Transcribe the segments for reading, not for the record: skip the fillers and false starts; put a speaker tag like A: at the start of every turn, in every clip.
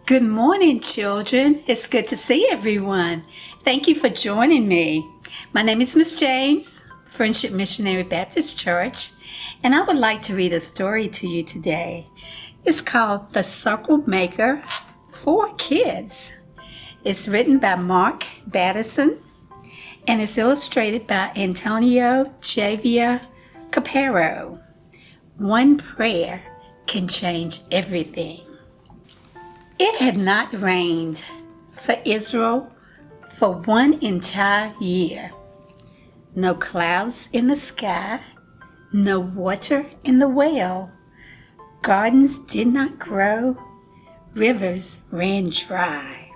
A: Good morning, children. It's good to see everyone. Thank you for joining me. My name is Miss James, Friendship Missionary Baptist Church, and I would like to read a story to you today. It's called TheCircle Maker for Kids. It's written by Mark Batterson, and it's illustrated by Antonio Javier Capero. One prayer can change everything. It had not rained for Israel for one entire year. No clouds in the sky, no water in the well. Gardens did not grow, rivers ran dry.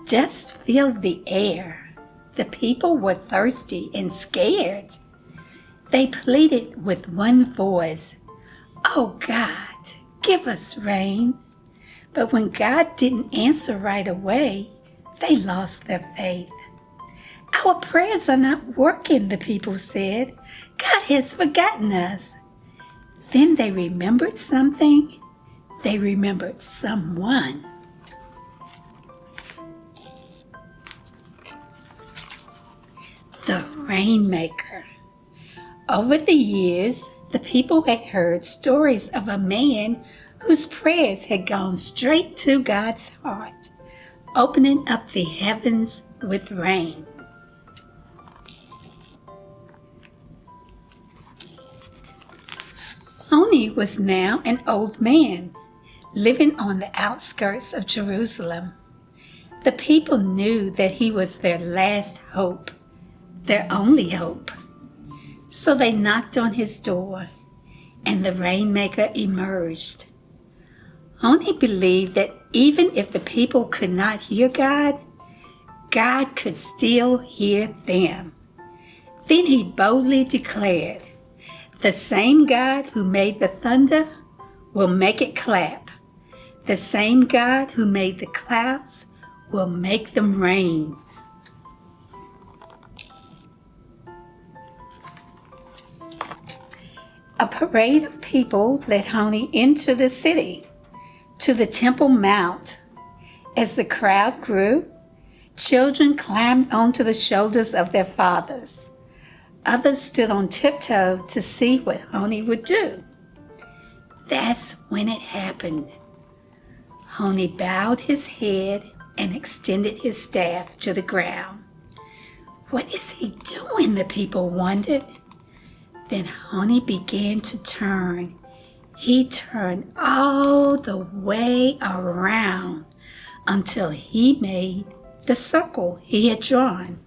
A: Dust filled the air. The people were thirsty and scared. They pleaded with one voice, "Oh God, give us rain." But when God didn't answer right away, they lost their faith. "Our prayers are not working," the people said. "God has forgotten us." Then they remembered something. They remembered someone. The Rainmaker. Over the years, the people had heard stories of a man whose prayers had gone straight to God's heart, opening up the heavens with rain. Oni was now an old man, living on the outskirts of Jerusalem. The people knew that he was their last hope, their only hope. So they knocked on his door, and the Rainmaker emerged. Oni believed that even if the people could not hear God, God could still hear them. Then he boldly declared, "The same God who made the thunder will make it clap. The same God who made the clouds will make them rain." A parade of people led Oni into the city, to the Temple Mount. As the crowd grew, children climbed onto the shoulders of their fathers. Others stood on tiptoe to see what Oni would do. That's when it happened. Oni bowed his head and extended his staff to the ground. What is he doing? The people wondered. Then Oni began to turn. He turned all the way around until he made the circle he had drawn.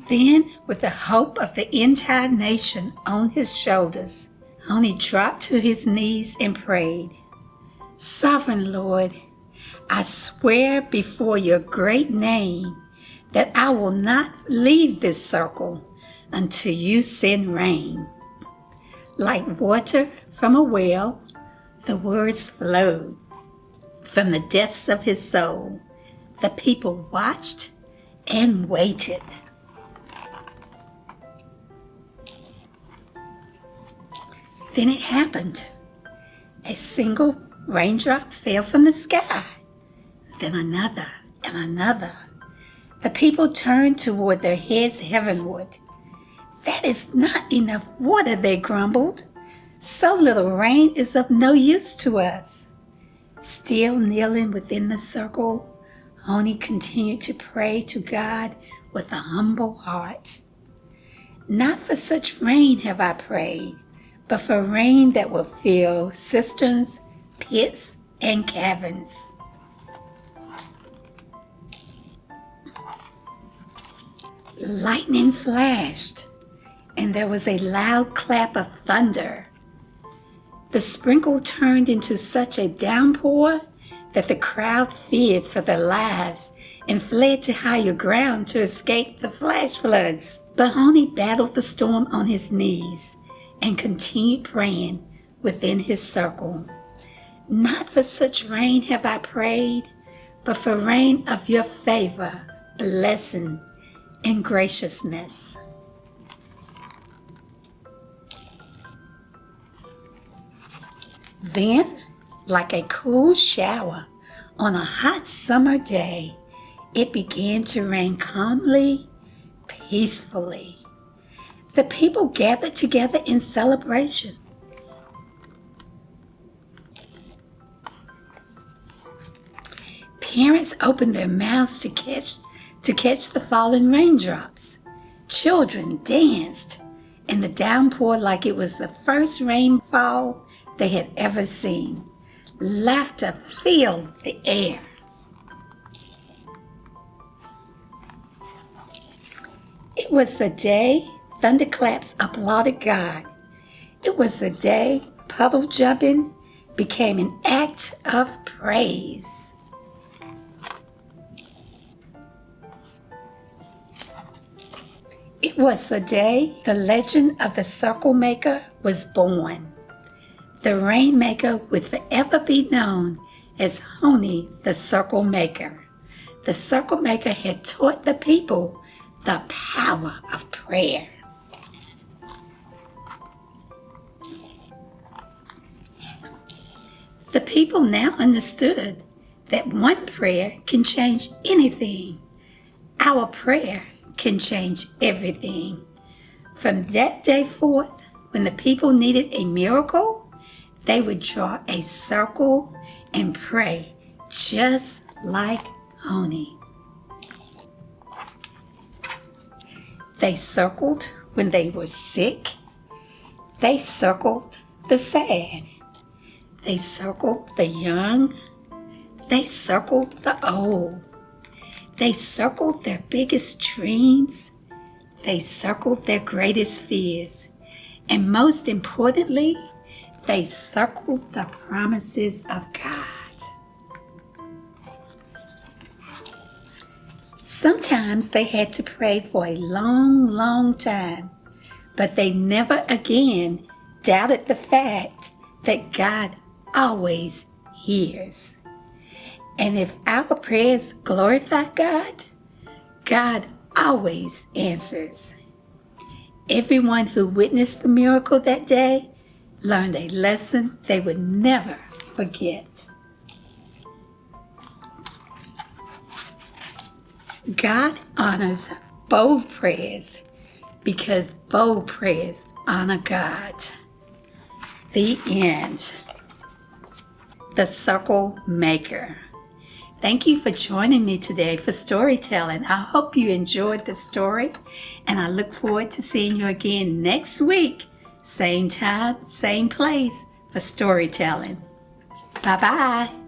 A: Then, with the hope of the entire nation on his shoulders, Oni dropped to his knees and prayed, "Sovereign Lord, I swear before your great name that I will not leave this circle until you send rain." Like water from a well, the words flowed from the depths of his soul. The people watched and waited. Then it happened. A single raindrop fell from the sky, then another and another. The people turned toward their heads heavenward. "That is not enough water," they grumbled. "So little rain is of no use to us." Still kneeling within the circle, Oni continued to pray to God with a humble heart. "Not for such rain have I prayed, but for rain that will fill cisterns, pits, and caverns." Lightning flashed, and there was a loud clap of thunder. The sprinkle turned into such a downpour that the crowd feared for their lives and fled to higher ground to escape the flash floods. But Oni battled the storm on his knees and continued praying within his circle. "Not for such rain have I prayed, but for rain of your favor, blessing, and graciousness." Then, like a cool shower on a hot summer day, it began to rain calmly, peacefully. The people gathered together in celebration. Parents opened their mouths to catch the falling raindrops. Children danced in the downpour like it was the first rainfall they had ever seen. Laughter filled the air. It was the day thunderclaps applauded God. It was the day puddle jumping became an act of praise. It was the day the legend of the circle maker was born. The rainmaker would forever be known as Honey the circle maker. The circle maker had taught the people the power of prayer. The people now understood that one prayer can change anything. Our prayer can change everything. From that day forth, when the people needed a miracle, they would draw a circle and pray just like Honey. They circled when they were sick. They circled the sad. They circled the young. They circled the old. They circled their biggest dreams. They circled their greatest fears. And most importantly, they circled the promises of God. Sometimes they had to pray for a long, long time, but they never again doubted the fact that God always hears. And if our prayers glorify God, God always answers. Everyone who witnessed the miracle that day learned a lesson they would never forget. God honors bold prayers because bold prayers honor God. The end. The Circle Maker. Thank you for joining me today for storytelling. I hope you enjoyed the story, and I look forward to seeing you again next week. Same time, same place for storytelling. Bye-bye.